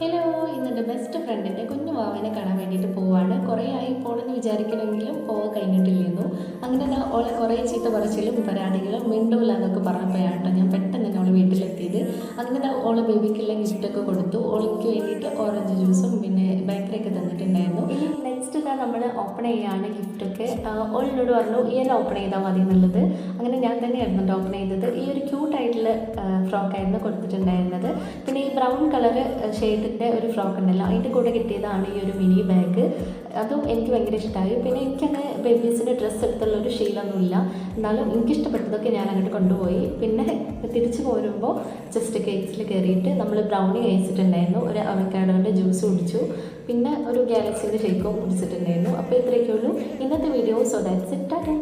Hello, ഇന്നെൻ്റെ best ഫ്രണ്ടിൻ്റെ കുഞ്ഞു വാവനെ കാണാൻ വേണ്ടിയിട്ട് പോവാണ്. കുറേ ആയി പോകണമെന്ന് വിചാരിക്കണമെങ്കിലും പോകാൻ കഴിഞ്ഞിട്ടില്ലായിരുന്നു. അങ്ങനെ ഞാൻ ഓളെ കുറേ ചീത്ത പറച്ചിലും പരാതികളും മിണ്ടൂല എന്നൊക്കെ പറഞ്ഞപ്പോഴാണ് കേട്ടോ ഞാൻ പെട്ടെന്ന് തന്നെ ഓളെ വീട്ടിലെത്തിയത്. അങ്ങനെ ഓളെ ബേബിക്കുള്ള ഗിഫ്റ്റൊക്കെ കൊടുത്തു. ഓൾക്ക് വേണ്ടിയിട്ട് ഓറഞ്ച് ജ്യൂസും പിന്നെ ബേക്കറിയൊക്കെ തന്നിട്ടുണ്ടായിരുന്നു. ഇനി നെക്സ്റ്റ് ഇതാ നമ്മൾ ഓപ്പൺ ചെയ്യുകയാണ് ഗിഫ്റ്റൊക്കെ. ഓളിനോട് പറഞ്ഞു ഈ എന്നെ ഓപ്പൺ ചെയ്താൽ മതി എന്നുള്ളത്. അങ്ങനെ ഞാൻ തന്നെയായിരുന്നു ഓപ്പൺ ചെയ്തത്. ഈ ഒരു ക്യൂട്ടായിട്ടുള്ള ഫ്രോക്കായിരുന്നു കൊടുത്തിട്ടുണ്ടായിരുന്നത്. പിന്നെ ഈ ബ്രൗൺ കളർ ഷെയ്ഡിൻ്റെ ഒരു ഫ്രോക്ക് ഉണ്ടല്ലോ, അതിൻ്റെ കൂടെ കിട്ടിയതാണ് ഈ ഒരു മിനി ബാഗ്. അതും എനിക്ക് ഭയങ്കര ഇഷ്ടമായി. പിന്നെ എനിക്കങ്ങനെ ബേബീസിൻ്റെ ഡ്രസ്സ് എടുത്തുള്ളൊരു ശീലമൊന്നുമില്ല, എന്നാലും എനിക്കിഷ്ടപ്പെട്ടതൊക്കെ ഞാൻ അങ്ങോട്ട് കൊണ്ടുപോയി. പിന്നെ തിരിച്ചു പോരുമ്പോൾ ജസ്റ്റ് കേക്ക്സിൽ കയറിയിട്ട് നമ്മൾ ബ്രൗണി കഴിച്ചിട്ടുണ്ടായിരുന്നു, ഒരു അവക്കാഡോൻ്റെ ജ്യൂസ് കുടിച്ചു, പിന്നെ ഒരു ഗാലക്സിൻ്റെ ഷേക്കും കുടിച്ചിട്ടുണ്ടായിരുന്നു. അപ്പോൾ ഇത്രയൊക്കെ ഉള്ളൂ ഇന്നത്തെ video. So that's it. Tata.